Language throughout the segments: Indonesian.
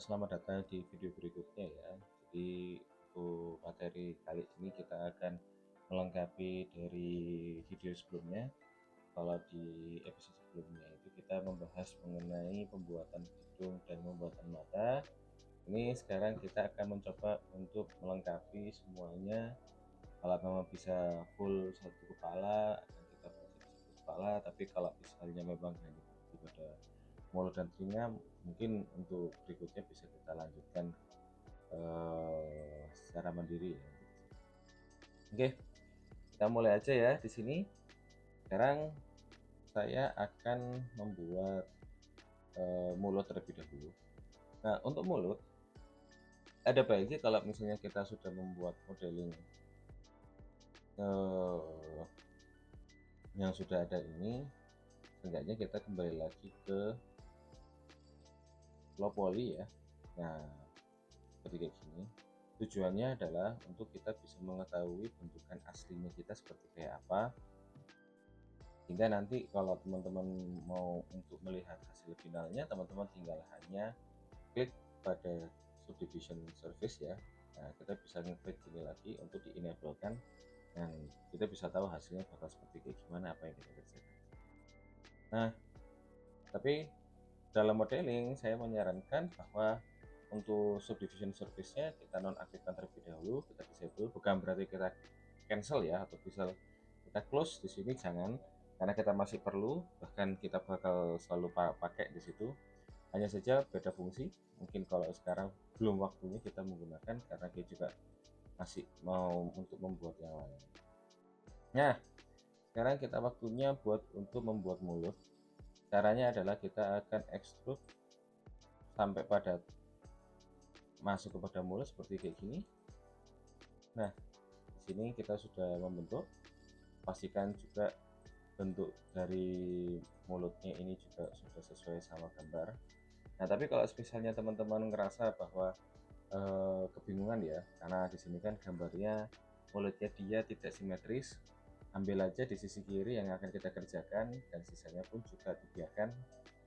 Selamat datang di video berikutnya ya. Jadi untuk materi kali ini kita akan melengkapi dari video sebelumnya. Kalau di episode sebelumnya itu kita membahas mengenai pembuatan hidung dan pembuatan mata. Ini sekarang kita akan mencoba untuk melengkapi semuanya. Kalau memang bisa full satu kepala, akan kita buat satu kepala. Tapi kalau misalnya memang hanya pada mulut dan telinga, mungkin untuk berikutnya bisa kita lanjutkan secara mandiri ya. Oke, kita mulai aja ya di sini. Sekarang saya akan membuat mulut terlebih dahulu. Nah, untuk mulut ada baiknya kalau misalnya kita sudah membuat modeling yang sudah ada ini, seenggaknya kita kembali lagi ke low poly ya. Nah, seperti kayak gini. Tujuannya adalah untuk kita bisa mengetahui bentukan aslinya kita seperti kayak apa, hingga nanti kalau teman-teman mau untuk melihat hasil finalnya, teman-teman tinggal hanya klik pada subdivision surface ya. Nah, kita bisa ngeklik ini lagi untuk di enablekan, dan kita bisa tahu hasilnya bakal seperti kayak gimana apa yang kita kerjakan. Nah, tapi dalam modeling saya menyarankan bahwa untuk subdivision surface-nya kita nonaktifkan terlebih dahulu, kita disable. Bukan berarti kita cancel ya, atau bisa kita close di sini, jangan, karena kita masih perlu, bahkan kita bakal selalu pakai di situ. Hanya saja beda fungsi. Mungkin kalau sekarang belum waktunya kita menggunakan, karena dia juga masih mau untuk membuat yang lain. Nah, sekarang kita waktunya buat untuk membuat mulut. Caranya adalah kita akan extrude sampai pada masuk kepada mulut seperti kayak gini. Nah, di sini kita sudah membentuk. Pastikan juga bentuk dari mulutnya ini juga sudah sesuai sama gambar. Nah, tapi kalau misalnya teman-teman ngerasa bahwa kebingungan ya, karena di sini kan gambarnya mulutnya dia tidak simetris, ambil aja di sisi kiri yang akan kita kerjakan, dan sisanya pun juga dibiarkan,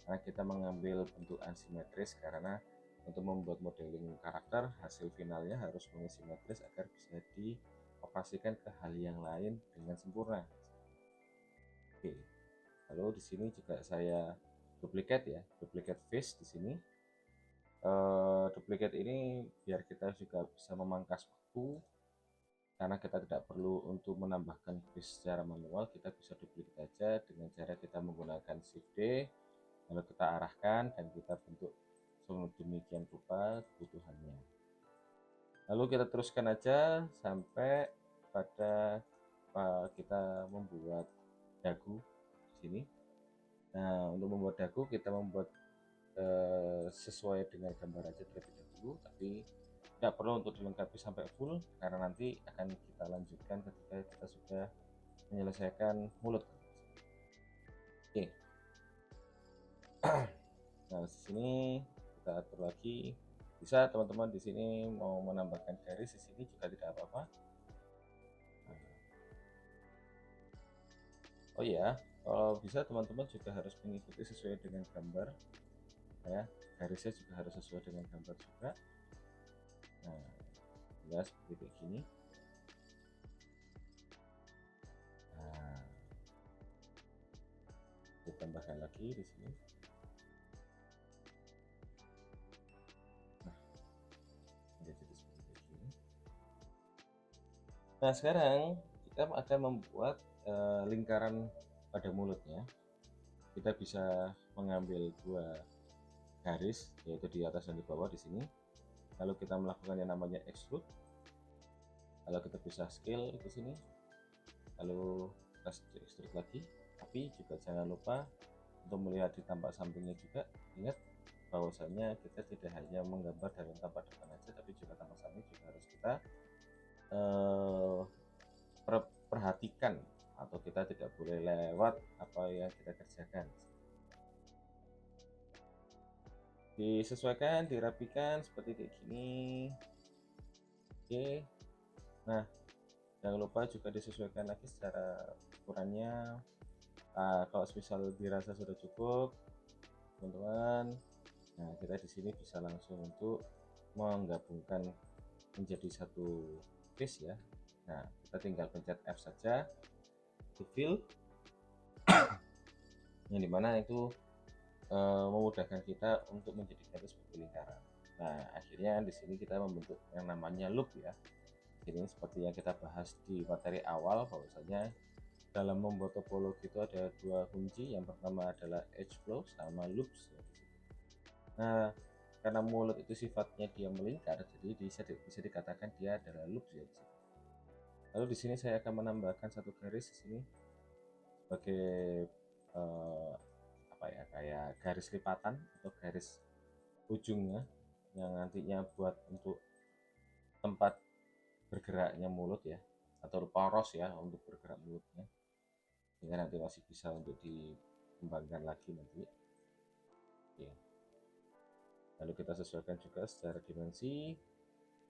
karena kita mengambil bentuk asimetris, karena untuk membuat modeling karakter hasil finalnya harus simetris agar bisa dioperasikan ke hal yang lain dengan sempurna. Oke, lalu di sini juga saya duplicate ya, duplicate face di sini. Duplicate ini biar kita juga bisa memangkas waktu, karena kita tidak perlu untuk menambahkan face secara manual. Kita bisa duplicate aja dengan cara kita menggunakan Shift D, lalu kita arahkan dan kita bentuk sedemikian rupa kebutuhannya. Lalu kita teruskan aja sampai pada kita membuat dagu di sini. Nah, untuk membuat dagu kita membuat sesuai dengan gambar aja terlebih dahulu, tapi tidak perlu untuk dilengkapi sampai full, karena nanti akan kita lanjutkan ketika kita sudah menyelesaikan mulut. Oke. Nah, di sini kita atur lagi. Bisa teman-teman di sini mau menambahkan garis di sini juga tidak apa-apa. Oh iya, kalau bisa teman-teman juga harus mengikuti sesuai dengan gambar ya. Garisnya juga harus sesuai dengan gambar juga. Nah, ya seperti kayak gini. Nah, ditambahkan lagi di sini. Nah, jadi seperti ini. Nah, sekarang kita akan membuat lingkaran pada mulutnya. Kita bisa mengambil dua garis, yaitu di atas dan di bawah di sini. Lalu kita melakukan yang namanya extrude. Lalu kita bisa scale di sini. Lalu kita extrude lagi. Tapi juga jangan lupa untuk melihat di tampak sampingnya juga. Ingat bahwasanya kita tidak hanya menggambar dari tampak depan aja, tapi juga tampak samping juga harus kita perhatikan, atau kita tidak boleh lewat apa yang kita kerjakan. Disesuaikan, dirapikan seperti kayak gini. Oke, nah jangan lupa juga disesuaikan lagi secara ukurannya. Kalau misal dirasa sudah cukup, teman-teman Nah, kita di sini bisa langsung untuk menggabungkan menjadi satu face ya. Nah, kita tinggal pencet F saja to fill, yang dimana itu memudahkan kita untuk menjadikan itu seperti lingkaran. Nah, akhirnya di sini kita membentuk yang namanya loop ya. Ini seperti yang kita bahas di materi awal, bahwasanya dalam membuat topologi itu ada dua kunci. Yang pertama adalah edge flow sama loops. Nah, karena mulut itu sifatnya dia melingkar, jadi bisa dikatakan dia adalah loops ya. Lalu di sini saya akan menambahkan satu garis di sini sebagai apa ya, kayak garis lipatan atau garis ujungnya yang nantinya buat untuk tempat bergeraknya mulut ya, atau poros ya untuk bergerak mulutnya, sehingga nanti masih bisa untuk dikembangkan lagi nanti. Oke. Lalu kita sesuaikan juga secara dimensi.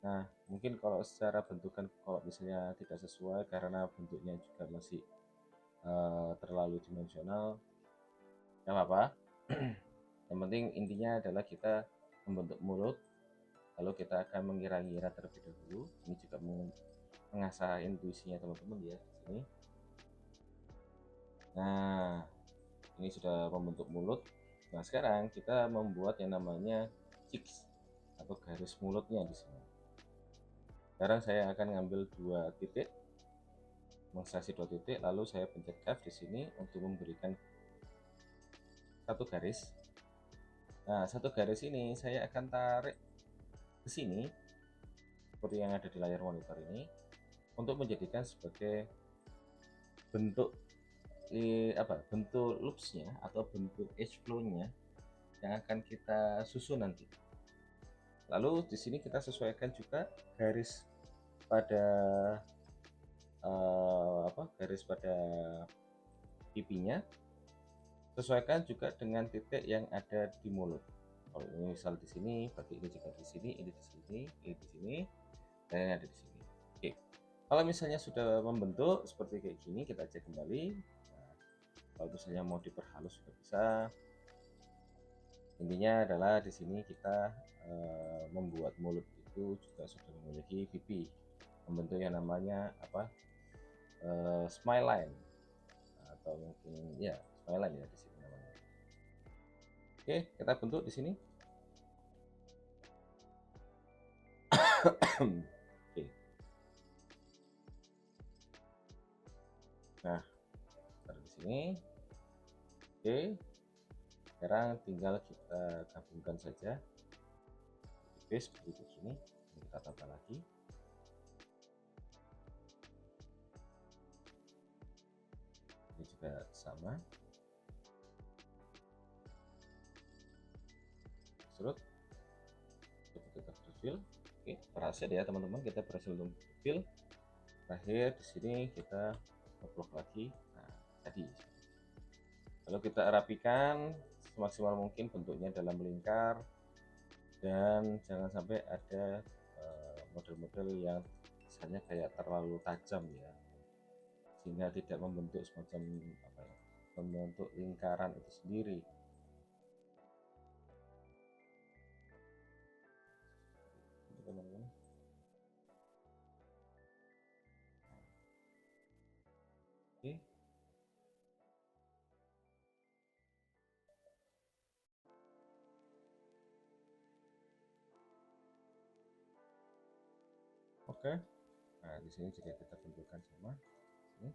Nah, mungkin kalau secara bentukan kalau misalnya tidak sesuai karena bentuknya juga masih terlalu dimensional, nggak apa-apa. Yang penting intinya adalah kita membentuk mulut, lalu kita akan mengira-ngira terlebih dahulu. Ini juga mengasah intuisinya teman-teman ya di sini. Nah, ini sudah membentuk mulut. Nah, sekarang kita membuat yang namanya cheeks atau garis mulutnya di sini. Sekarang saya akan ngambil dua titik, mengselasi dua titik, lalu saya pencet F di sini untuk memberikan satu garis. Nah, satu garis ini saya akan tarik ke sini seperti yang ada di layar monitor ini untuk menjadikan sebagai bentuk bentuk loopsnya atau bentuk edge flow-nya yang akan kita susun nanti. Lalu di sini kita sesuaikan juga garis pada garis pada pipinya, sesuaikan juga dengan titik yang ada di mulut. Kalau ini misal di sini, berarti ini juga di sini, ini di sini, ini di sini, dan ini ada di sini. Oke. Kalau misalnya sudah membentuk seperti kayak gini, kita cek kembali. Nah, kalau misalnya mau diperhalus juga bisa. Intinya adalah di sini kita membuat mulut itu juga sudah memiliki pipi, membentuk yang namanya smile line, atau mungkin ya smile line ya di sini namanya. Oke, kita bentuk di sini. Oke. Nah, taruh di sini. Oke. Sekarang tinggal kita gabungkan saja. Oke, seperti ini. Kita tambah lagi. Ini juga sama. Serut. Coba kita refill. Oke, berhasil ya teman-teman. Kita berhasil untuk refill. Terakhir di sini kita ngeblok lagi. Nah, tadi. Lalu kita rapikan semaksimal mungkin bentuknya dalam lingkar, dan jangan sampai ada model-model yang kesannya kayak terlalu tajam ya, sehingga tidak membentuk semacam membentuk lingkaran itu sendiri. Teman-teman. Oke. Oke. Nah, di sini juga kita bentukkan sama. Sini.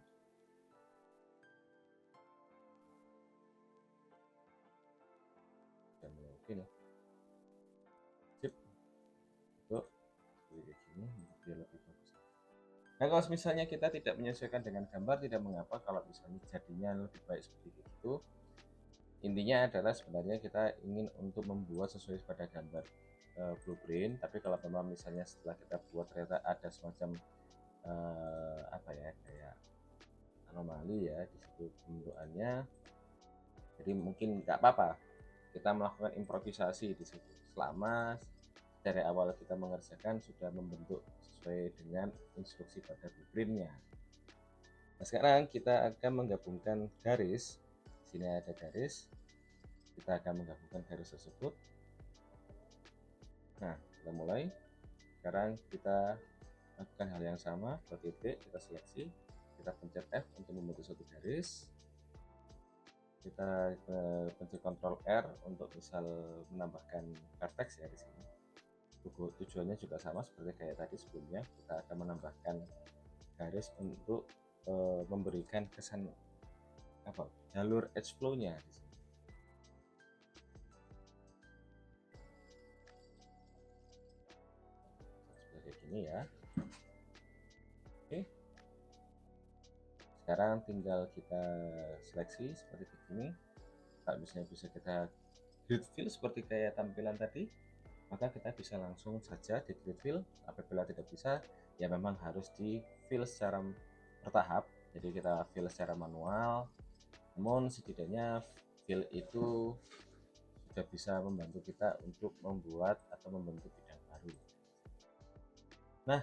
Dan oke nih. Sip. Untuk kayak gini biar lebih bagus. Nah, kalau misalnya kita tidak menyesuaikan dengan gambar, tidak mengapa kalau misalnya jadinya lebih baik seperti itu. Intinya adalah sebenarnya kita ingin untuk membuat sesuai pada gambar blueprint, tapi kalau memang misalnya setelah kita buat ternyata ada semacam kayak anomali ya di situ pembentukannya, jadi mungkin nggak apa-apa kita melakukan improvisasi di situ selama dari awal kita mengerjakan sudah membentuk sesuai dengan instruksi pada blueprintnya. Nah, sekarang kita akan menggabungkan garis. Di sini ada garis, kita akan menggabungkan garis tersebut. Nah, kita mulai. Sekarang kita lakukan hal yang sama, ke titik, kita seleksi, kita pencet F untuk membentuk satu garis, kita pencet Ctrl R untuk misal menambahkan vertex ya di sini. Tujuannya juga sama seperti kayak tadi sebelumnya, kita akan menambahkan garis untuk memberikan kesan apa jalur edge flow-nya di sini. Seperti gini ya. Oke. Sekarang tinggal kita seleksi seperti ini. Kalau misalnya bisa kita grid fill seperti kayak tampilan tadi, maka kita bisa langsung saja di grid fill. Apabila tidak bisa, ya memang harus di fill secara bertahap. Jadi kita fill secara manual, namun setidaknya fill itu sudah bisa membantu kita untuk membuat atau membentuk bidang baru. Nah,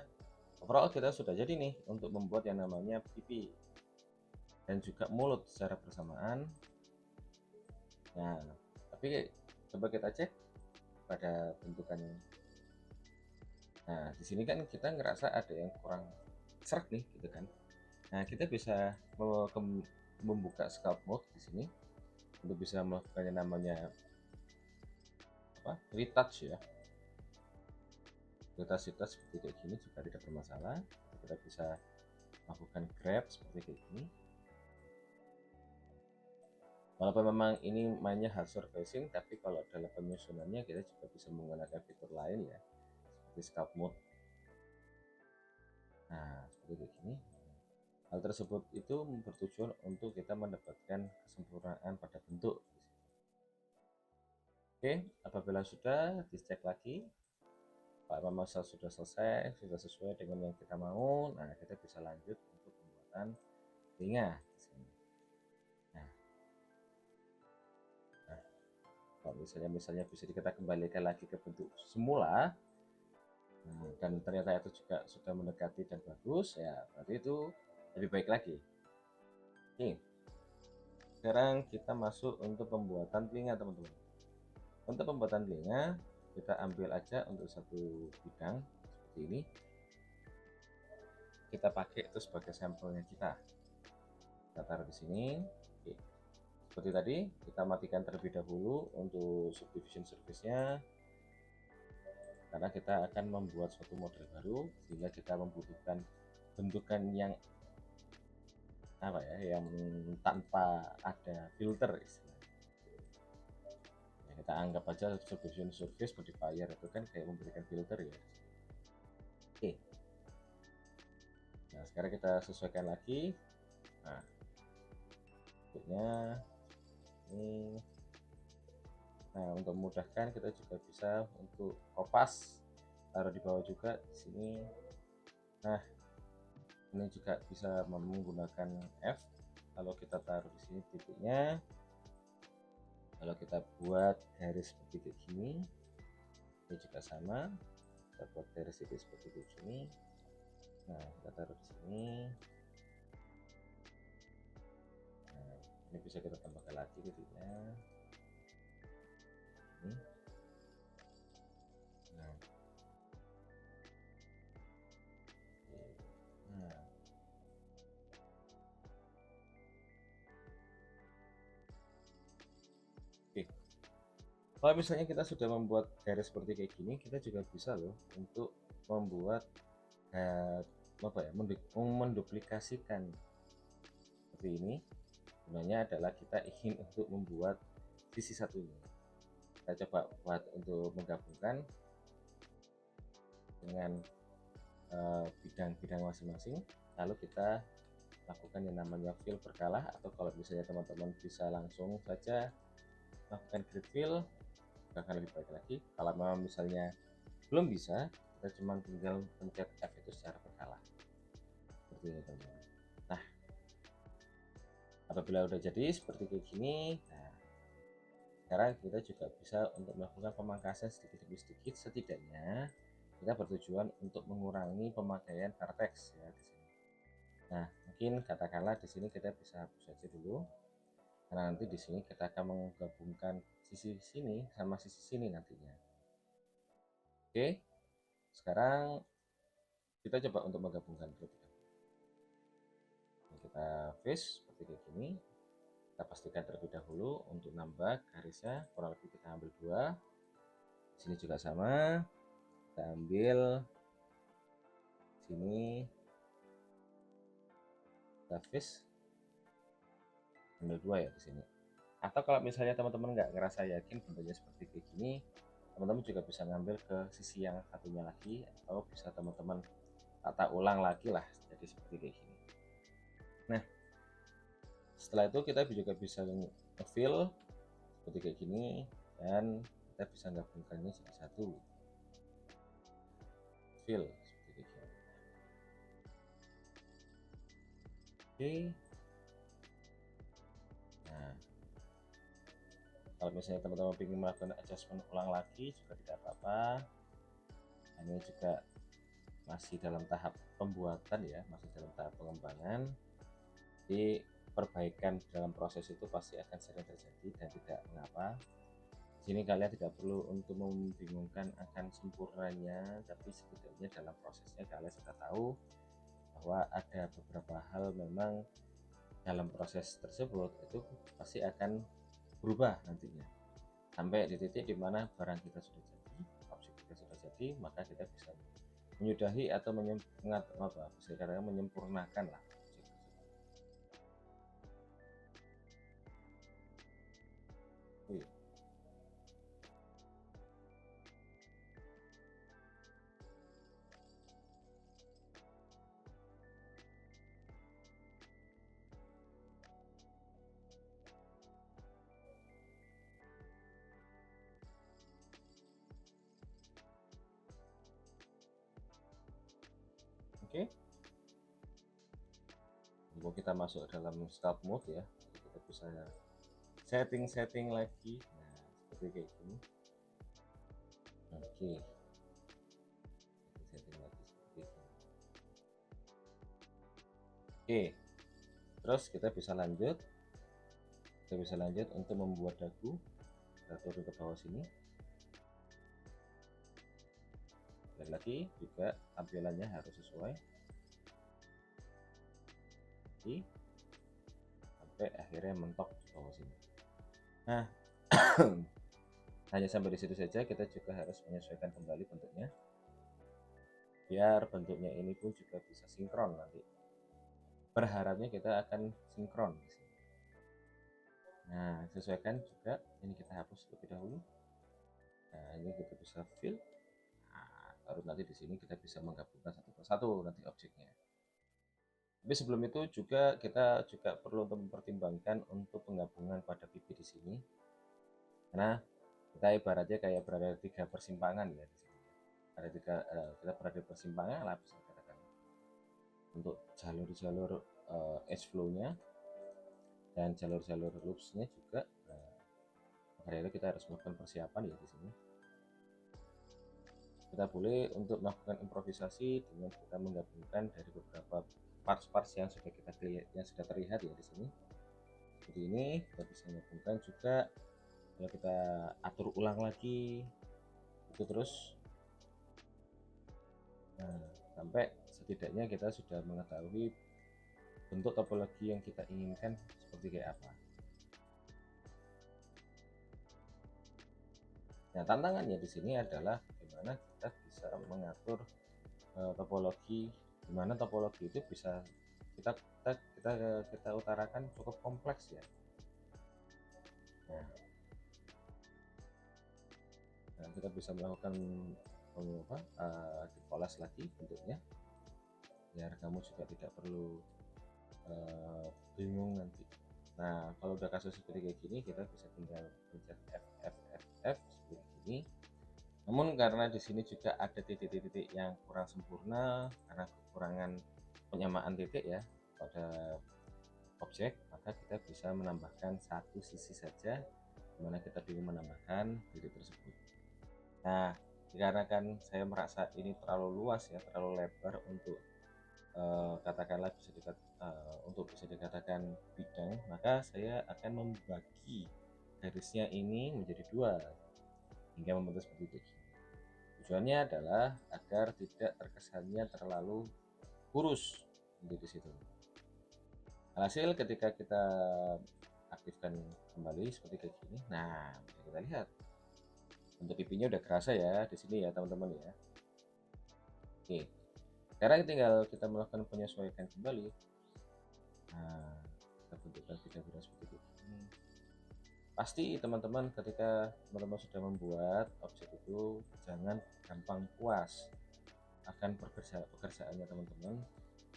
overall kita sudah jadi nih untuk membuat yang namanya pipi dan juga mulut secara bersamaan. Nah, tapi coba kita cek pada bentukannya. Nah, di sini kan kita ngerasa ada yang kurang serak nih, gitu kan. Nah, kita bisa membuka sculpt mode di sini untuk bisa melakukan yang namanya retouch ya. Retouch seperti kayak gini juga tidak bermasalah. Kita bisa lakukan grab seperti kayak gini. Walaupun memang ini mainnya hard surfacing, tapi kalau dalam penyusunannya kita juga bisa menggunakan fitur lain ya, seperti sculpt mode. Nah, seperti gini. Hal tersebut itu bertujuan untuk kita mendapatkan kesempurnaan pada bentuk. Oke, apabila sudah dicek lagi, Pak Masa sudah selesai, sudah sesuai dengan yang kita mau. Nah, kita bisa lanjut untuk pembuatan telinga. Kalau misalnya bisa kita kembalikan lagi ke bentuk semula, dan ternyata itu juga sudah mendekati dan bagus, ya berarti itu lebih baik lagi. Oke, sekarang kita masuk untuk pembuatan telinga teman-teman. Untuk pembuatan telinga kita ambil aja untuk satu bidang seperti ini, kita pakai itu sebagai sampelnya kita taruh di sini. Oke. Seperti tadi, kita matikan terlebih dahulu untuk subdivision surface-nya, karena kita akan membuat suatu model baru, sehingga kita membutuhkan bentukan yang yang tanpa ada filter istilahnya. Ya, kita anggap aja subdivision surface modifier itu kan kayak memberikan filter ya. Oke. Nah, sekarang kita sesuaikan lagi. Nah, bentuknya ini. Nah, untuk memudahkan kita juga bisa untuk kopas taruh di bawah juga di sini. Nah, ini juga bisa menggunakan F. Kalau kita taruh di sini titiknya, kalau kita buat garis seperti ini juga sama. Kita buat garis titik seperti ini. Nah, kita taruh di sini. Nah, ini bisa kita tambahkan lagi titiknya. Ini. Nah. Nah. Oke. Kalau misalnya kita sudah membuat garis seperti kayak gini, kita juga bisa loh untuk membuat menduplikasikan seperti ini. Gunanya adalah kita ingin untuk membuat sisi satunya. Kita coba buat untuk menggabungkan dengan bidang-bidang masing-masing, lalu kita lakukan yang namanya fill berkala, atau kalau misalnya teman-teman bisa langsung saja lakukan grid fill, akan lebih baik lagi. Kalau memang misalnya belum bisa, kita cuma tinggal pencet F itu secara berkala seperti ini teman-teman. Nah, apabila udah jadi seperti kayak gini, nah sekarang kita juga bisa untuk melakukan pemangkasan sedikit demi sedikit. Setidaknya kita bertujuan untuk mengurangi pemakaian vertex ya di sini. Nah, mungkin katakanlah di sini kita bisa hapus saja dulu, karena nanti di sini kita akan menggabungkan sisi sini sama sisi sini nantinya. Oke, sekarang kita coba untuk menggabungkan terlebih dahulu. Kita paste seperti kayak gini. Kita pastikan terlebih dahulu untuk nambah garisnya, kurang lebih kita ambil 2. Di sini juga sama, kita ambil sini, kita paste, ambil 2 ya di sini. Atau kalau misalnya teman-teman nggak ngerasa yakin bentuknya seperti kayak gini, teman-teman juga bisa ngambil ke sisi yang satunya lagi, atau bisa teman-teman tata ulang lagi lah, jadi seperti kayak gini. Nah, setelah itu kita juga bisa nge-fill seperti kayak gini, dan kita bisa gabungkannya jadi satu, fill seperti kayak gini. Oke. Nah, kalau misalnya teman-teman ingin melakukan adjustment ulang lagi juga tidak apa-apa. Ini juga masih dalam tahap pembuatan ya, masih dalam tahap pengembangan. Jadi perbaikan dalam proses itu pasti akan sering terjadi dan tidak mengapa. Di sini kalian tidak perlu untuk membingungkan akan sempurnanya, tapi setidaknya dalam prosesnya kalian sudah tahu bahwa ada beberapa hal memang dalam proses tersebut itu pasti akan berubah nantinya. Sampai di titik dimana barang kita sudah jadi, objek kita sudah jadi, maka kita bisa menyudahi atau bisa dikatakan menyempurnakan lah objek tersebut. Oke, untuk kita masuk dalam sculpt mode ya, kita bisa setting lagi. Nah, seperti kayak gini. Oke, setting lagi seperti ini. Oke, terus kita bisa lanjut untuk membuat dagu. Kita turun ke bawah sini. Dan lagi juga tampilannya harus sesuai. Oke, sampai akhirnya mentok di bawah sini. Nah, hanya sampai di situ saja. Kita juga harus menyesuaikan kembali bentuknya, biar bentuknya ini pun juga bisa sinkron nanti. Berharapnya kita akan sinkron di sini. Nah, sesuaikan juga. Ini kita hapus terlebih dahulu. Nah, ini kita bisa fill. Nah, baru nanti di sini kita bisa menggabungkan satu persatu nanti objeknya. Tapi sebelum itu juga kita juga perlu untuk mempertimbangkan untuk penggabungan pada pipi di sini, karena kita ibaratnya kayak berada di 3 persimpangan ya di sini. Ada kita berada di persimpangan lah bisa dikatakan. Untuk jalur-jalur edge flow-nya dan jalur-jalur loops-nya juga. Karena itu kita harus melakukan persiapan ya di sini. Kita boleh untuk melakukan improvisasi dengan kita menggabungkan dari beberapa parts-parts yang sudah terlihat ya di sini. Seperti ini kita bisa menggabungkan juga. Kalau kita atur ulang lagi itu terus. Nah, sampai setidaknya kita sudah mengetahui bentuk topologi yang kita inginkan seperti kayak apa. Nah, tantangannya di sini adalah bagaimana kita bisa mengatur topologi, di mana topologi itu bisa kita utarakan cukup kompleks ya. Nah, kita bisa melakukan dipoles lagi bentuknya, biar kamu juga tidak perlu bingung nanti. Nah, kalau udah kasus seperti kayak gini, kita bisa tinggal pencet F seperti ini. Namun karena di sini juga ada titik-titik yang kurang sempurna karena kekurangan penyamaan titik ya pada objek, maka kita bisa menambahkan satu sisi saja, dimana kita ingin menambahkan titik tersebut. Nah, dikarenakan saya merasa ini terlalu luas ya, terlalu lebar untuk katakanlah untuk bisa dikatakan bidang, maka saya akan membagi garisnya ini menjadi 2 hingga membentuk seperti ini. Tujuannya adalah agar tidak terkesannya terlalu kurus di situ. Alhasil ketika kita aktifkan kembali seperti kayak gini, nah bisa kita lihat untuk pipinya udah kerasa ya di sini ya teman-teman ya. Oke, sekarang tinggal kita melakukan penyesuaian kembali. Nah, kita bentukkan bidang-bidang seperti ini. Pasti teman-teman ketika teman-teman sudah membuat objek itu jangan gampang puas akan pekerjaannya teman-teman.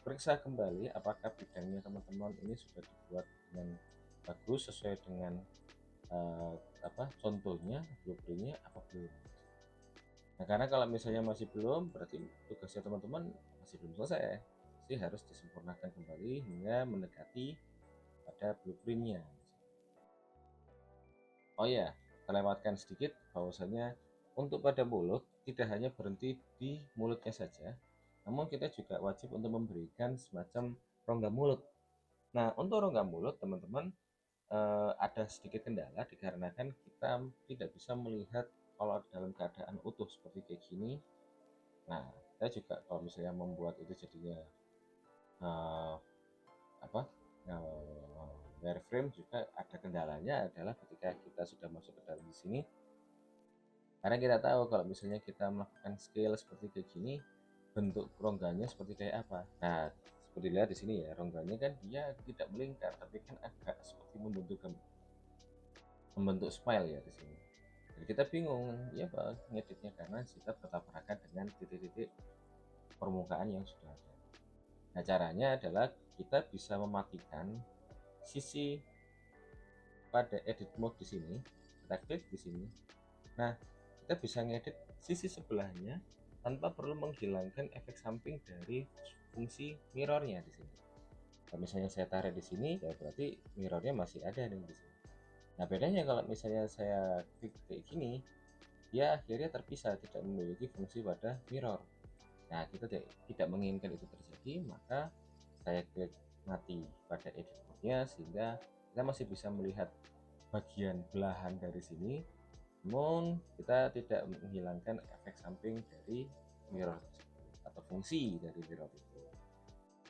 Periksa kembali apakah bidangnya teman-teman ini sudah dibuat dengan bagus sesuai dengan contohnya, blueprintnya apa belum. Nah, karena kalau misalnya masih belum, berarti tugasnya teman-teman masih belum selesai, sih harus disempurnakan kembali hingga mendekati pada blueprintnya. Oh ya, terlewatkan sedikit bahwasanya untuk pada mulut tidak hanya berhenti di mulutnya saja, namun kita juga wajib untuk memberikan semacam rongga mulut. Nah, untuk rongga mulut teman-teman ada sedikit kendala dikarenakan kita tidak bisa melihat kalau dalam keadaan utuh seperti kayak gini. Nah, kita juga kalau misalnya membuat itu jadinya uh, apa wireframe juga ada kendalanya adalah ketika kita sudah masuk ke dalam di sini, karena kita tahu kalau misalnya kita melakukan scale seperti kayak gini bentuk rongganya seperti kayak apa. Nah, seperti lihat di sini ya, rongganya kan dia tidak melingkar tapi kan agak seperti membentuk smile ya di sini. Jadi kita bingung ya Pak ngeditnya karena kita bertabrakan dengan titik-titik permukaan yang sudah ada. Nah, caranya adalah kita bisa mematikan sisi pada edit mode di sini. Kita klik di sini. Nah, kita bisa ngedit sisi sebelahnya tanpa perlu menghilangkan efek samping dari fungsi mirrornya di sini. Kalau misalnya saya tarik di sini, ya berarti mirrornya masih ada di sini. Nah, bedanya kalau misalnya saya klik kayak gini, dia akhirnya terpisah, tidak memiliki fungsi pada mirror. Nah, kita tidak menginginkan itu terjadi, maka saya klik mati pada edit mode-nya sehingga kita masih bisa melihat bagian belahan dari sini, namun kita tidak menghilangkan efek samping dari mirror tersebut atau fungsi dari mirror itu.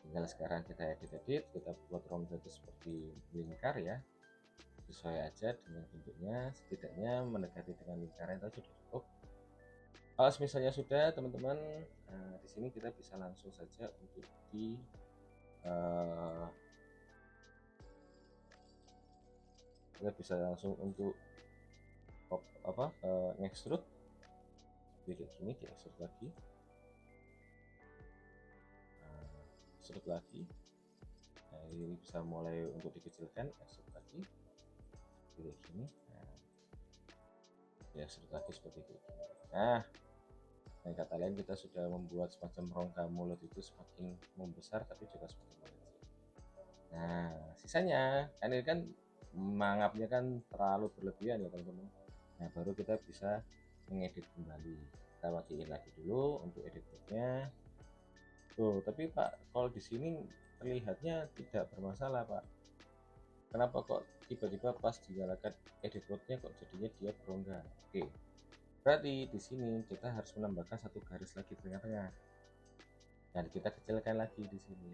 Tinggal sekarang kita edit, kita buat rongga itu seperti lingkar ya, sesuai aja dengan bentuknya, setidaknya mendekati dengan lingkaran itu sudah cukup. Kalau misalnya sudah teman-teman, di sini kita bisa langsung saja untuk kita bisa langsung untuk extrude kayak gini, di extrude lagi, extrude lagi. Nah, ini bisa mulai untuk dikecilkan, extrude lagi kayak gini. Nah, ya extrude lagi seperti itu. Nah, dengan kata lain kita sudah membuat semacam rongga mulut itu semakin membesar tapi juga semakin mengecil. Nah, sisanya kan ini kan mangapnya kan terlalu berlebihan ya teman-teman. Nah, baru kita bisa mengedit kembali. Kita matiin lagi dulu untuk editnya. Tuh, tapi Pak, kalau di sini terlihatnya tidak bermasalah Pak. Kenapa kok tiba-tiba pas dinyalakan edit mode-nya kok jadinya dia berongga? Oke, berarti di sini kita harus menambahkan satu garis lagi di tengah-tengah. Dan kita kecilkan lagi di sini,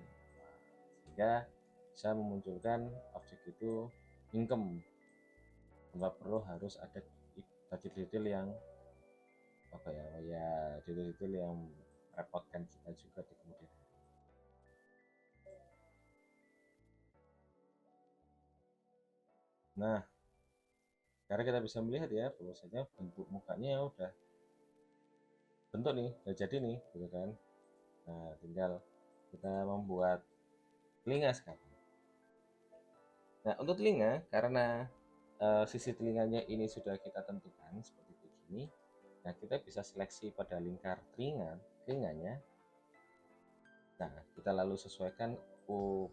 sehingga bisa memunculkan objek itu ingkem. Nggak perlu harus ada detail-detail yang detail-detail yang merepotkan kita juga di kemudian hari. Nah, sekarang kita bisa melihat ya bahwasanya bentuk mukanya udah bentuk nih, udah jadi nih gitu kan. Nah, tinggal kita membuat telinga sekarang. Nah, untuk telinga karena sisi telinganya ini sudah kita tentukan seperti begini. Nah, kita bisa seleksi pada lingkar telinganya. Nah, kita lalu sesuaikan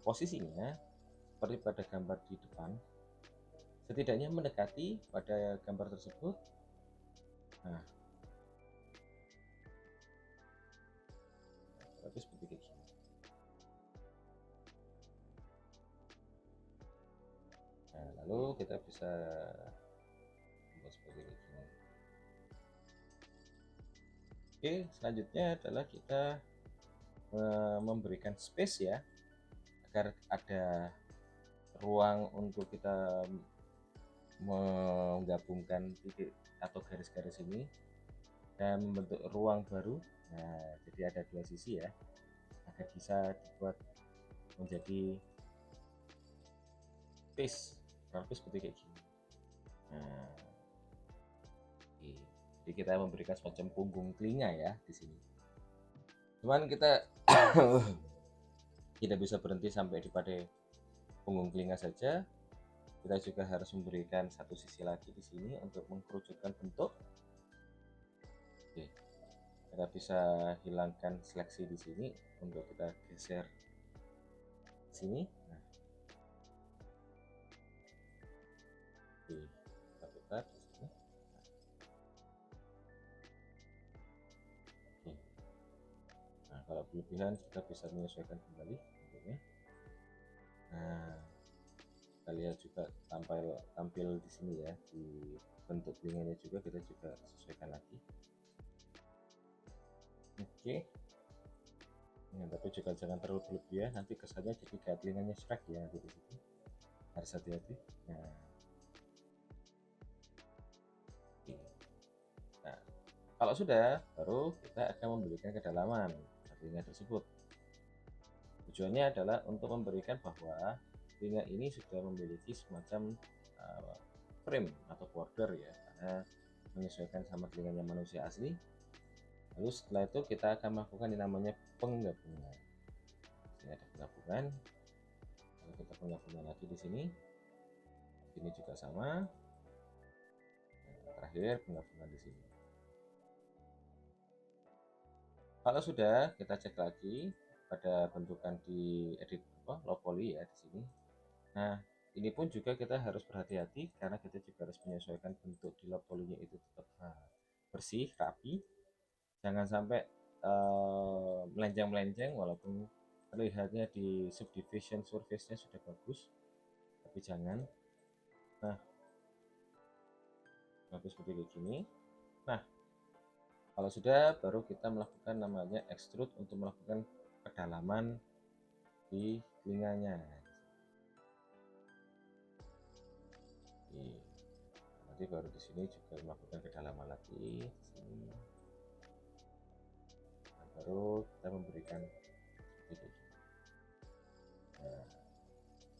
posisinya seperti pada gambar di depan, setidaknya mendekati pada gambar tersebut. Nah, berarti seperti ini. Nah, lalu kita bisa membuat seperti ini. Oke, selanjutnya adalah kita memberikan space ya, agar ada ruang untuk kita menggabungkan titik atau garis-garis ini dan membentuk ruang baru. Nah, jadi ada dua sisi ya, agar bisa dibuat menjadi space, kurang lebih seperti kayak gini. Nah, oke. Jadi kita memberikan semacam punggung telinga ya di sini. Cuman kita tidak bisa berhenti sampai di pada punggung telinga saja. Kita juga harus memberikan satu sisi lagi di sini untuk mengkerucutkan bentuk. Oke, kita bisa hilangkan seleksi di sini untuk kita geser sini. Nah, oke, kita putar di sini. Oke. Nah, kalau berlebihan kita bisa menyesuaikan kembali bentuknya. Nah, kita lihat juga tampil di sini ya, di bentuk telinganya juga kita juga sesuaikan lagi. Oke. Nah, tapi juga jangan terlalu berlebihan, nanti kesannya jadi kayak telinganya Shrek ya di situ. Harus hati-hati. Nah, oke. Nah, kalau sudah, baru kita akan memberikan kedalaman telinga tersebut. Tujuannya adalah untuk memberikan bahwa telinga ini sudah memiliki semacam frame atau border ya, karena menyesuaikan sama telinganya manusia asli. Lalu setelah itu kita akan melakukan yang namanya penggabungan. Ini ada penggabungan. Lalu kita penggabungan lagi di sini. Ini juga sama. Nah, terakhir penggabungan di sini. Kalau sudah, kita cek lagi pada bentukan di edit low poly ya di sini. Nah, ini pun juga kita harus berhati-hati karena kita juga harus menyesuaikan bentuk di low poly-nya itu tetap bersih, rapi. Jangan sampai melenceng-melenceng walaupun terlihatnya di subdivision surface-nya sudah bagus, tapi jangan. Nah, bagus seperti begini. Nah, kalau sudah, baru kita melakukan namanya extrude untuk melakukan kedalaman di telinganya. Oke. Nanti baru di sini juga melakukan kedalaman lagi di sini. Nah, baru kita memberikan seperti ini. Nah,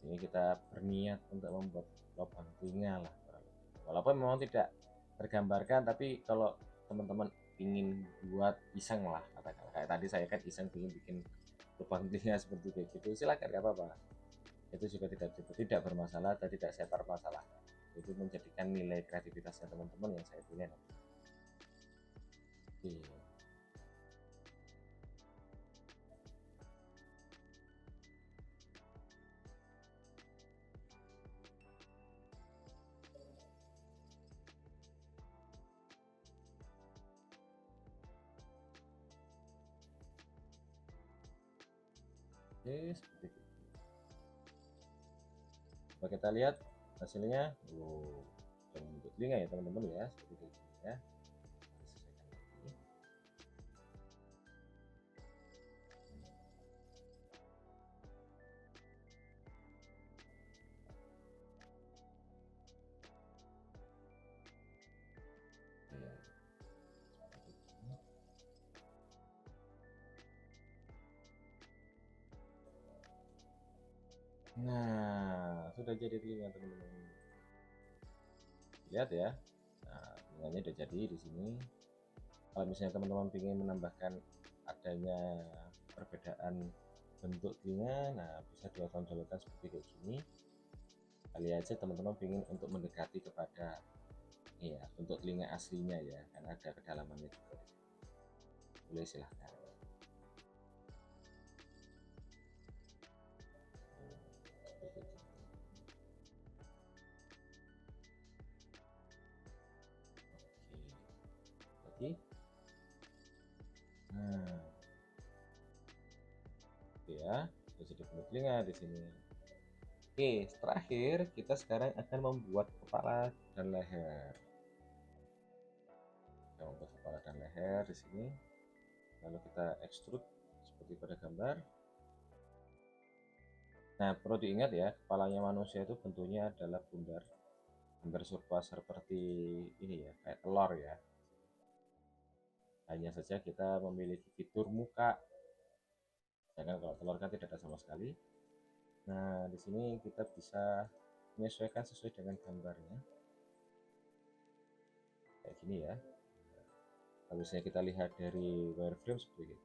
ini kita berniat untuk membuat lubang telinga lah, walaupun memang tidak tergambarkan, tapi kalau teman-teman ingin buat iseng lah, katakanlah kayak tadi saya kan iseng bikin lubang telinga seperti kayak gitu, silakan, nggak apa-apa. Itu juga tidak bermasalah dan tidak saya permasalahkan. Itu menjadikan nilai kreativitasnya teman-teman yang saya punya. Oke. Oke, seperti itu. Coba kita lihat hasilnya. Bentuk telinga ya teman-teman ya, seperti itu ya. Nah, sudah jadi telinga teman-teman. Lihat ya. Nah, telinganya udah jadi di sini. Kalau misalnya teman-teman ingin menambahkan adanya perbedaan bentuk telinga, nah bisa ditonjolkan seperti kayak gini. Kali aja teman-teman ingin untuk mendekati kepada ya bentuk telinga aslinya ya, karena ada kedalamannya juga. Boleh, silahkan. Oke. Nah, ya, sudah jadi bentuk telinga di sini. Oke, terakhir kita sekarang akan membuat kepala dan leher. Kita membuat kepala dan leher di sini. lalu kita extrude seperti pada gambar. Nah, perlu diingat ya, kepalanya manusia itu bentuknya adalah bundar, hampir serupa seperti ini ya, kayak telur ya. Hanya saja kita memiliki fitur muka, sedangkan kalau telur kan tidak ada sama sekali. Nah, di sini kita bisa menyesuaikan sesuai dengan gambarnya, kayak gini ya. Kalau misalnya kita lihat dari wireframe seperti itu.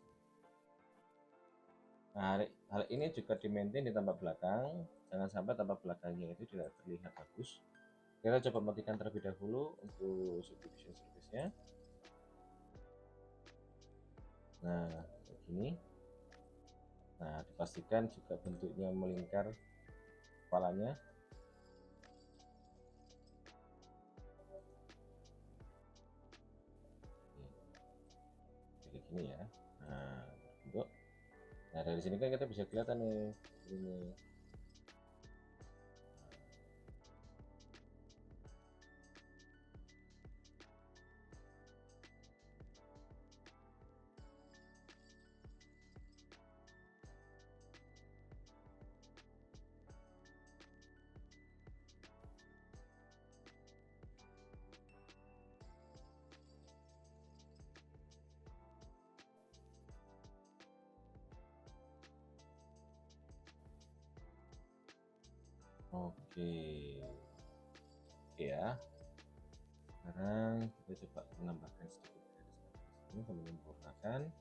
Nah, hal ini juga di-maintain di tampak belakang, jangan sampai tampak belakangnya itu tidak terlihat bagus. Kita coba matikan terlebih dahulu untuk subdivision surface-nya. Nah, kayak gini. Nah, dipastikan juga bentuknya melingkar kepalanya. Kayak gini ya. Nah, bentuk. Nah, dari sini kan kita bisa kelihatan nih ini. Oke. Oke ya. Sekarang kita coba menambahkan sedikit garis ini untuk menyempurnakan.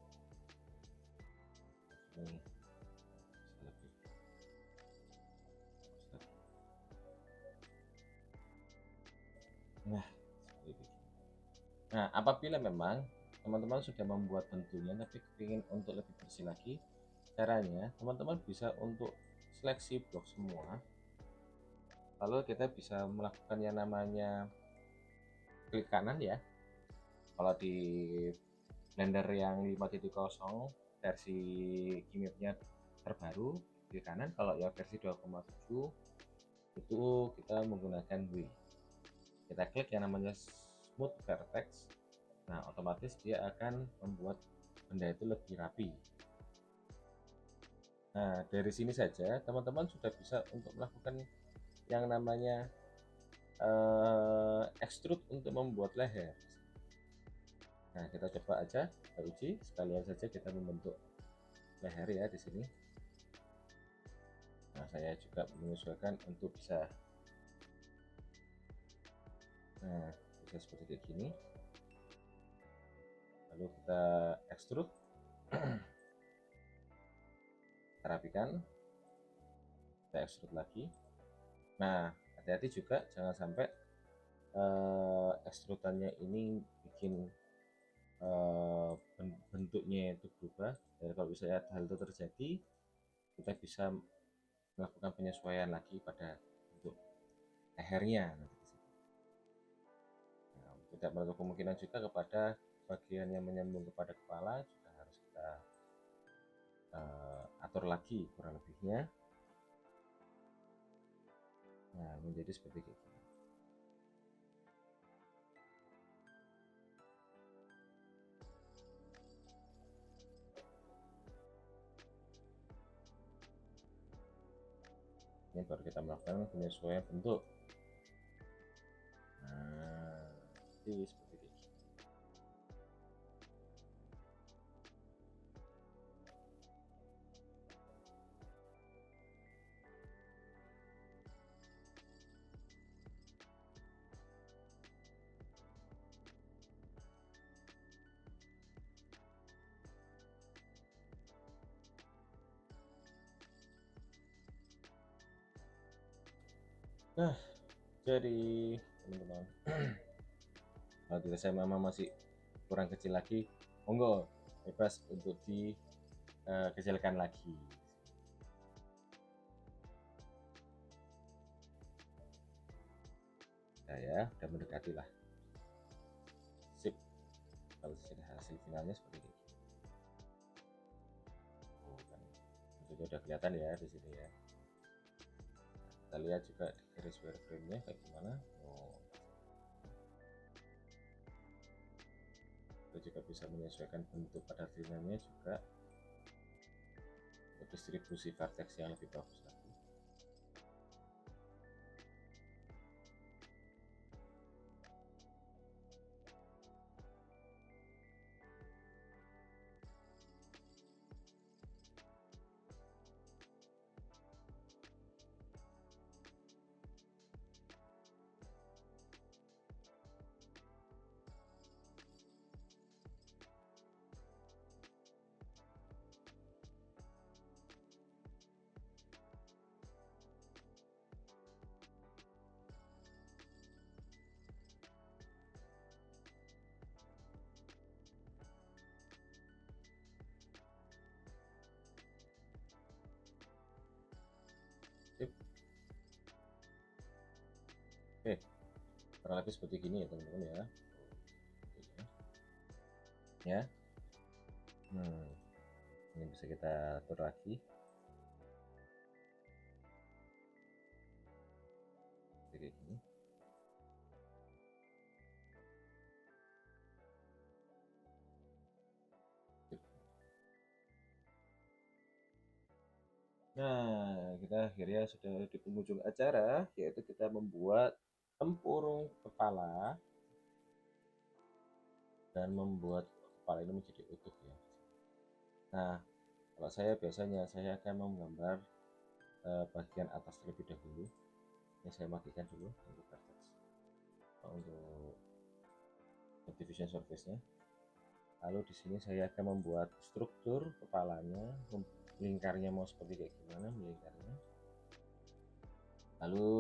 Ini bisa lebih. Nah, seperti ini. Nah, apabila memang teman-teman sudah membuat bentuknya tapi ingin untuk lebih bersih lagi, caranya teman-teman bisa untuk seleksi blok semua, lalu kita bisa melakukan yang namanya klik kanan ya. Kalau di Blender yang 5.0 versi gimmicknya terbaru klik kanan, kalau ya versi 2,7 itu kita menggunakan W. Kita klik yang namanya smooth vertex. Nah, otomatis dia akan membuat benda itu lebih rapi. Nah, dari sini saja teman-teman sudah bisa untuk melakukan yang namanya extrude untuk membuat leher. Nah, kita coba aja, kita uji sekalian saja kita membentuk leher ya di sini. Nah, saya juga menyesuaikan untuk bisa, nah, bisa seperti kayak gini. Lalu kita extrude, kita rapikan, kita extrude lagi. Nah, hati-hati juga jangan sampai ekstrudannya ini bikin bentuknya itu berubah. Dan kalau misalnya hal itu terjadi, kita bisa melakukan penyesuaian lagi pada bentuk lehernya. Nah, tidak menutup kemungkinan juga kepada bagian yang menyambung kepada kepala juga harus kita atur lagi kurang lebihnya. Nah, menjadi seperti itu. Ini baru kita melakukan penyesuaian bentuk. Nah, jadi seperti itu. Nah, jadi teman-teman, kalau tidak saya mama masih kurang kecil lagi, monggo bebas untuk dikecilkan lagi. Nah ya, udah mendekati lah. Sip. Kalau sudah hasil finalnya seperti ini. Oh, kan. Tentunya udah kelihatan ya di sini ya. Kita lihat juga di garis wireframe-nya kayak gimana. Oh. Kita juga bisa menyesuaikan bentuk pada telinanya juga untuk distribusi vertex yang lebih bagus lagi. Sip. Oke, kurang lebih seperti gini ya teman-teman ya. Ya. Ini bisa kita atur lagi seperti gini. Nah, kita akhirnya sudah di penghujung acara, yaitu kita membuat tempurung kepala dan membuat kepala ini menjadi utuh ya. Nah, kalau saya biasanya saya akan menggambar bagian atas terlebih dahulu. Ini saya matikan dulu untuk vertex, untuk division surface-nya. Lalu di sini saya akan membuat struktur kepalanya, lingkarnya mau seperti kayak gimana melingkarnya. Lalu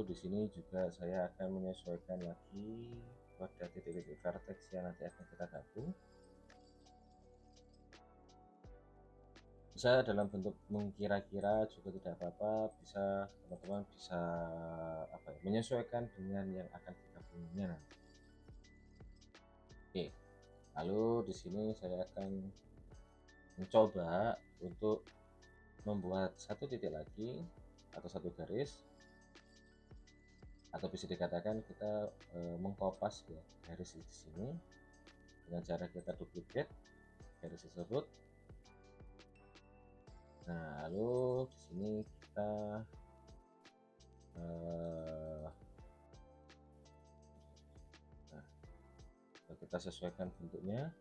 di sini juga saya akan menyesuaikan lagi pada titik-titik vertex yang nanti akan kita gabung. Bisa dalam bentuk mengkira-kira juga tidak apa-apa, bisa teman-teman bisa menyesuaikan dengan yang akan digabungnya nanti. Oke, lalu di sini saya akan mencoba untuk membuat satu titik lagi atau satu garis, atau bisa dikatakan kita mengkopas ya garis di sini dengan cara kita duplicate garis tersebut. Nah, lalu di sini kita sesuaikan bentuknya.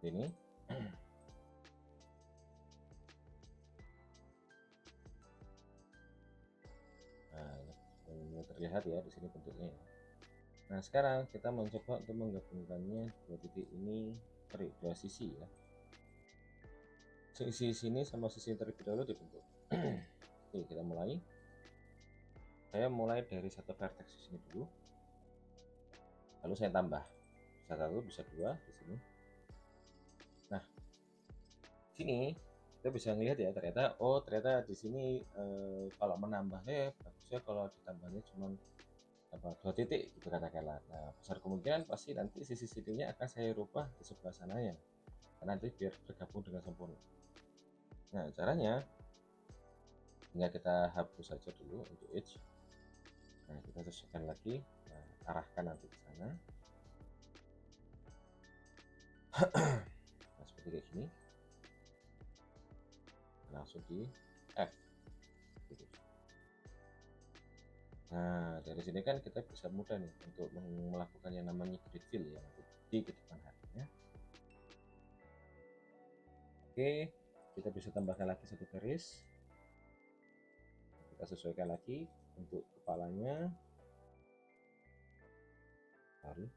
Ini nah, terlihat ya di sini bentuknya. Nah, sekarang kita mencoba untuk menggabungkannya dua titik ini, dua sisi ya. Sisi sini sama sisi terlebih dahulu dibentuk. Oke, kita mulai. Saya mulai dari satu vertex di sini dulu. Lalu saya tambah. Bisa satu, bisa dua di sini. Nah, sini kita bisa melihat ya, ternyata di sini kalau menambahnya bagusnya kalau ditambahnya cuma dua titik gitu katakanlah. Nah, besar kemungkinan pasti nanti sisi sininya akan saya rubah di sebelah sananya, nanti biar bergabung dengan sempurna. Nah, caranya tinggal kita hapus saja dulu untuk edge. Nah, kita sesuaikan lagi, arahkan nanti ke sana. Nah, seperti kayak gini, langsung di F gitu. Nah, dari sini kan kita bisa mudah nih untuk melakukan yang namanya grid fill ya di depan harinya. Oke, kita bisa tambahkan lagi satu garis. Kita sesuaikan lagi untuk kepalanya. Lalu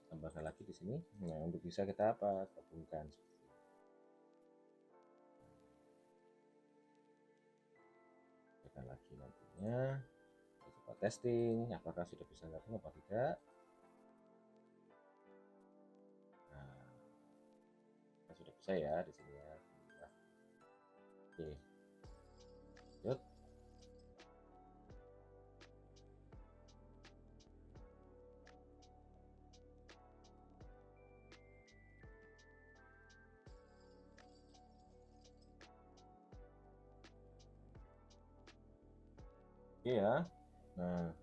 tambahkan lagi di sini. Nah, untuk bisa kita gabungkan lagi nantinya. Kita coba testing apakah sudah bisa gabung apa tidak. Nah, sudah bisa ya di sini ya. Oke, lanjut. ya. Nah,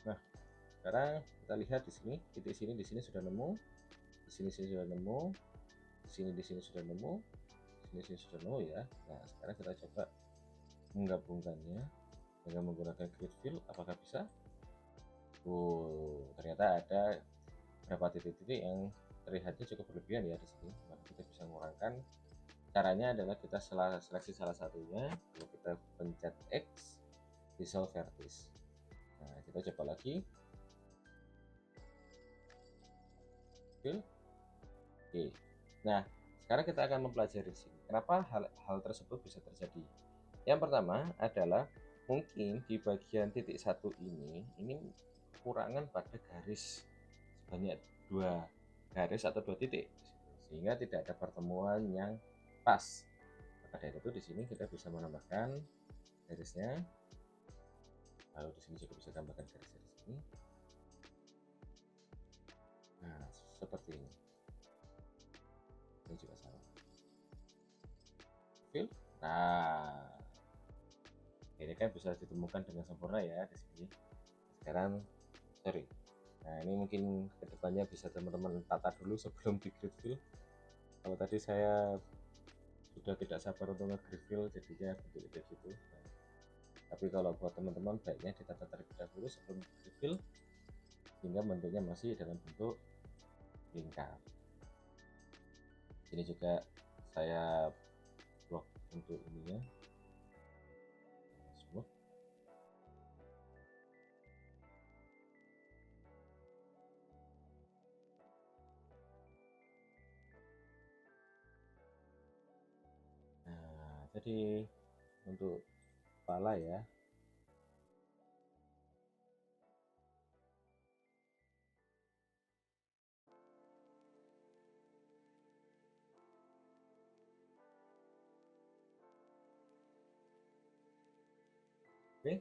nah sekarang kita lihat di sini, titik sini di sini sudah nemu, di sini sudah nemu, di sini sudah nemu, di sini sudah nemu ya. Nah, sekarang kita coba menggabungkannya dengan menggunakan grid fill. Apakah bisa? Ternyata ada beberapa titik-titik yang terlihatnya cukup berlebihan ya di sini. Maka kita bisa mengurangkan. Caranya adalah kita seleksi salah satunya, lalu kita pencet X, dissolve vertex. Nah, kita coba lagi. Fill. Oke. Nah, sekarang kita akan mempelajari di sini. Kenapa hal tersebut bisa terjadi? Yang pertama adalah mungkin di bagian titik satu ini kekurangan pada garis sebanyak 2 garis atau 2 titik, sehingga tidak ada pertemuan yang pas. Maka dari itu di sini kita bisa menambahkan garisnya. Lalu di sini juga bisa tambahkan garisnya di sini. Nah, seperti ini. Ini juga sama. Fill. Nah, ini kan bisa ditemukan dengan sempurna ya di sini. Sekarang, sorry. Nah, ini mungkin kedepannya bisa teman-teman tata dulu sebelum di grid fill. Kalau tadi saya sudah tidak sabar untuk nge-grid fill, jadinya bentuk kayak gitu. Nah, tapi kalau buat teman-teman baiknya ditata terlebih dahulu sebelum grid fill, sehingga bentuknya masih dalam bentuk lingkar. Ini juga saya blok untuk ininya smooth. Nah, jadi untuk kepala ya. Oke,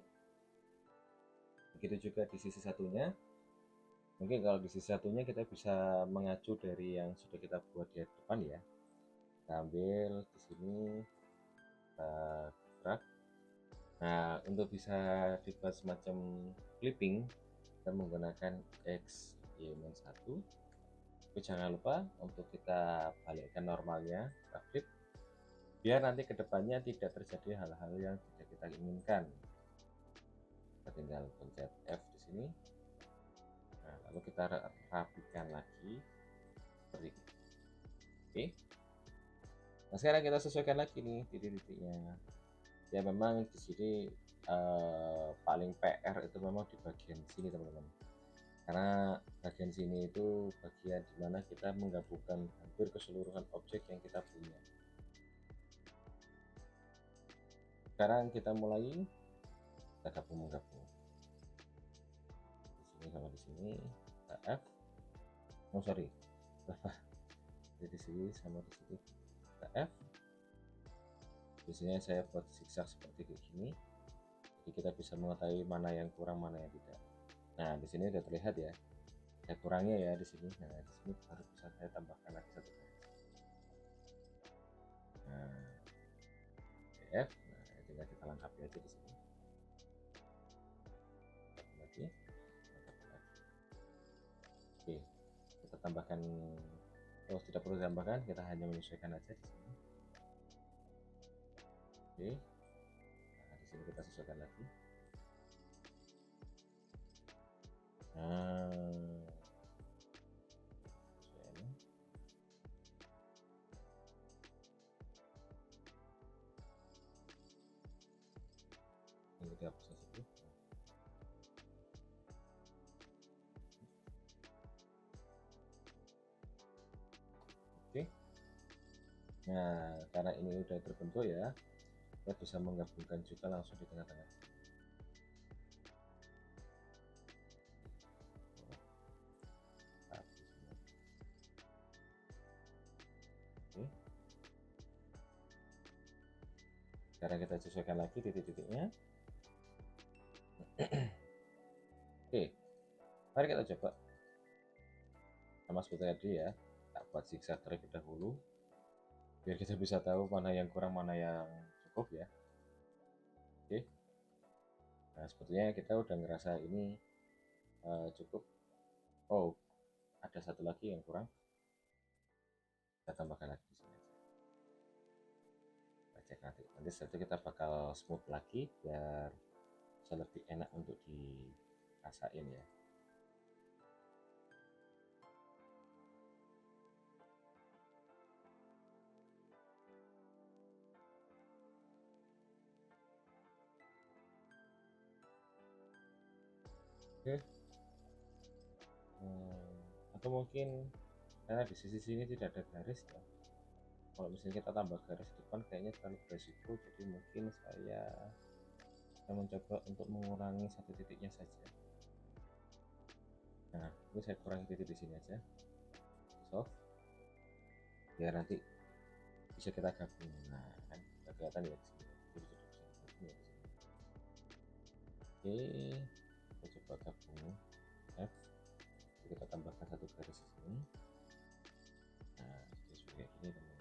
begitu juga di sisi satunya. Mungkin kalau di sisi satunya kita bisa mengacu dari yang sudah kita buat di depan ya. Kita ambil di sini, kita drag. Nah, untuk bisa dibuat semacam clipping, kita menggunakan X, Y-1. Tapi jangan lupa untuk kita balikkan normalnya, kita flip, biar nanti kedepannya tidak terjadi hal-hal yang tidak kita inginkan. Kita tinggal pencet F di sini. Nah, lalu kita rapikan lagi seperti ini. Oke. Nah, sekarang kita sesuaikan lagi nih titik-titiknya. Ya memang di sini paling PR itu memang di bagian sini teman-teman. Karena bagian sini itu bagian dimana kita menggabungkan hampir keseluruhan objek yang kita punya. Sekarang kita mulai, kita menggabung di sini sama di sini, kita F, oh sorry, di sini sama di sini, kita F. Biasanya saya buat zigzag seperti gini, jadi kita bisa mengetahui mana yang kurang, mana yang tidak. Nah, di sini sudah terlihat ya, ada kurangnya ya di sini. Nah, di sini baru bisa saya tambahkan lagi satu garis. Nah, F, nah tinggal kita lengkapi aja di sini. Lagi, oke, kita tambahkan. Oh, tidak perlu ditambahkan, kita hanya menyesuaikan aja di sini. Oke, nah di sini kita sesuaikan lagi. Nah, ini kita hapus saja. Oke. Nah, karena ini udah terbentuk ya, kita bisa menggabungkan juga langsung di tengah-tengah. Oke. Sekarang kita sesuaikan lagi titik-titiknya. Oke, mari kita coba sama seperti tadi ya, kita buat zigzag terlebih dahulu biar kita bisa tahu mana yang kurang, mana yang cukup ya. Oke, nah sepertinya kita udah ngerasa ini cukup. Oh, ada satu lagi yang kurang, kita tambahkan lagi di sini aja. Kita cek nanti setelah itu kita bakal smooth lagi biar bisa lebih enak untuk dirasain ya. Oke, atau mungkin karena di sisi sini tidak ada garis ya, kalau misalnya kita tambah garis depan kayaknya terlalu beresiko, jadi mungkin saya akan mencoba untuk mengurangi satu titiknya saja. Nah, ini saya kurangi titik di sini aja, soft, biar nanti bisa kita gabung. Nah, kan udah kelihatan ya di sini. Oke, kita coba gabung F, kita tambahkan satu garis di sini. Nah, jadi kayak gini teman-teman.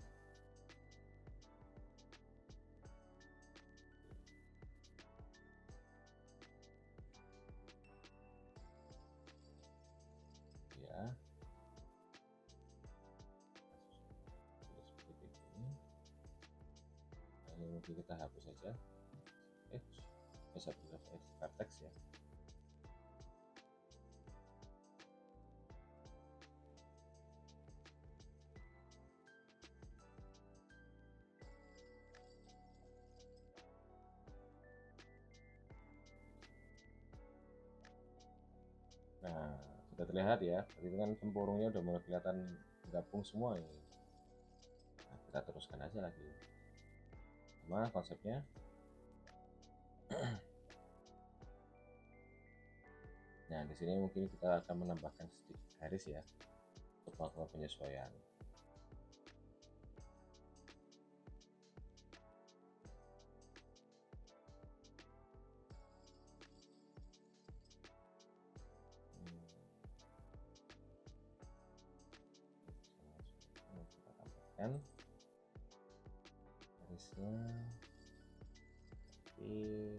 Ya, seperti ini. Nah, ini mungkin kita hapus saja satu vertex ya. Nah, sudah terlihat ya, ini kan tempurungnya udah mulai kelihatan gabung semua ini. Nah, kita teruskan aja lagi sama konsepnya. Nah, di sini mungkin kita akan menambahkan sedikit garis ya untuk melakukan penyesuaian. Kita tambahkan garisnya seperti ini.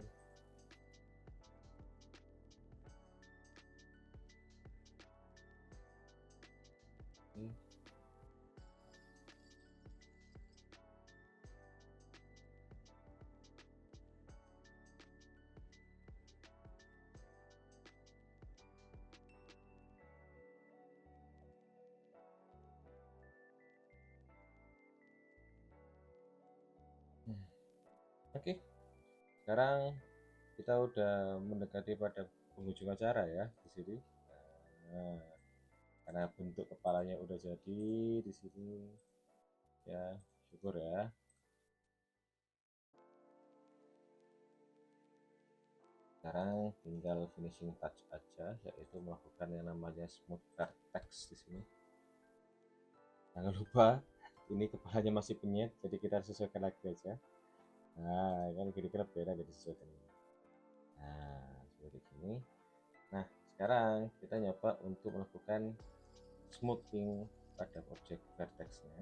Oke, sekarang kita udah mendekati pada penghujung acara ya di sini. Nah, karena bentuk kepalanya udah jadi di sini ya, syukur ya. Sekarang tinggal finishing touch aja, yaitu melakukan yang namanya smooth vertex di sini. Jangan lupa ini kepalanya masih penyet, jadi kita sesuaikan lagi aja. Nah, kan kira-kira beda jadi sesuaikan ini. Nah, seperti ini. Nah, sekarang kita nyoba untuk melakukan smoothing pada objek vertexnya.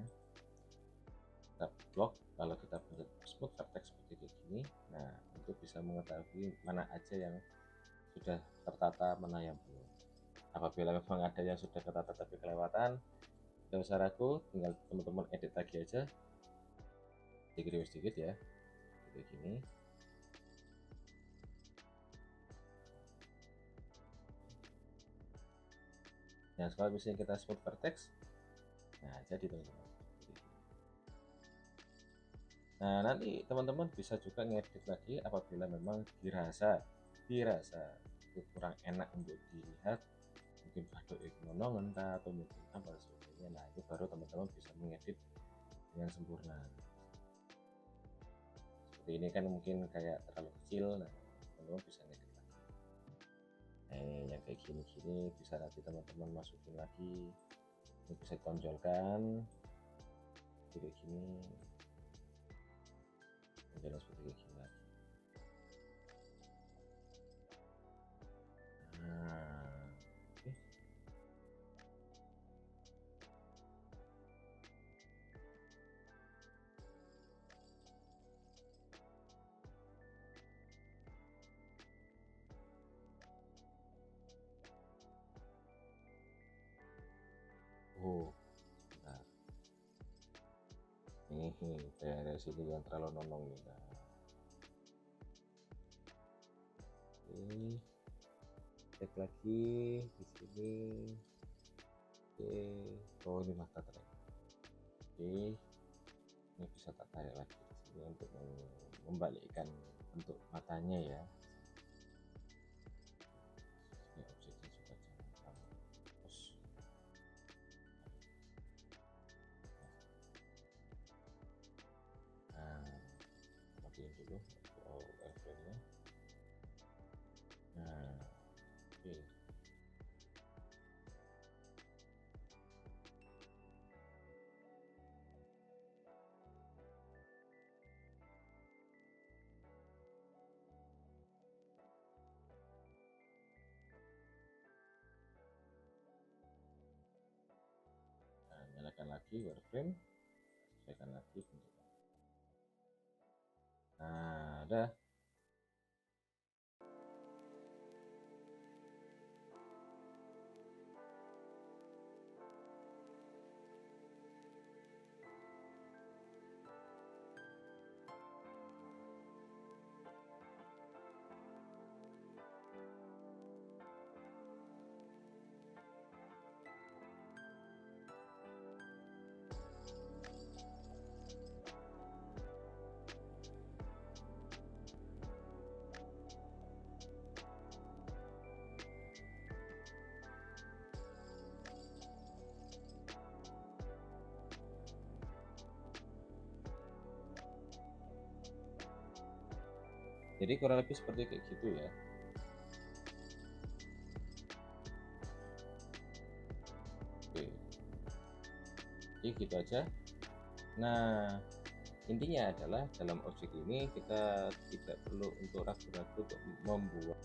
Kita blok kalau kita bentuk smooth vertex seperti ini. Nah, untuk bisa mengetahui mana aja yang sudah tertata, mana yang belum. Apabila memang ada yang sudah tertata tapi kelewatan, tidak usah ragu, tinggal teman-teman edit lagi aja sedikit ya, seperti gini. Nah, kalau misalnya kita smooth vertex, nah jadi teman-teman. Nah, nanti teman-teman bisa juga ngedit lagi apabila memang dirasa itu kurang enak untuk dilihat, mungkin batuk nonongan atau mungkin apa sebagainya. Nah, itu baru teman-teman bisa mengedit dengan sempurna. Seperti ini kan mungkin kayak terlalu kecil, nah teman-teman bisa ngedit lagi. Yang kayak gini-gini bisa nanti teman-teman masukin lagi, ini bisa tonjolkan kayak gini. jalan seperti kayak gini lagi. Nah, oke. Oh, nah, ini daerah sini yang terlalu nonong nih. Nah, oke, cek lagi di sini. Oke, oh ini mata tarik. Oke, ini bisa tak tarik lagi di sini untuk membalikkan bentuk matanya ya. Ini objeknya juga jangan terlalu terus. Nah, matiin dulu wireframe-nya. Nah, oke. Nah, nyalakan lagi wireframe, sesuaikan lagi bentuknya. Nah, udah. Jadi kurang lebih seperti kayak gitu ya. Oke, jadi gitu aja. Nah, intinya adalah dalam objek ini kita tidak perlu untuk ragu-ragu untuk membuat.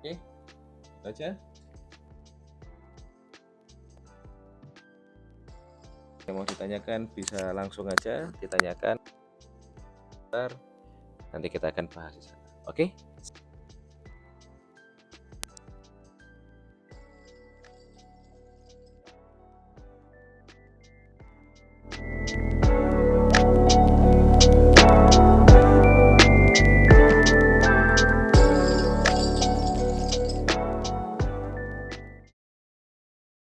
Oke, gitu aja. Yang mau ditanyakan bisa langsung aja ditanyakan. Nanti kita akan bahas di sana. Oke?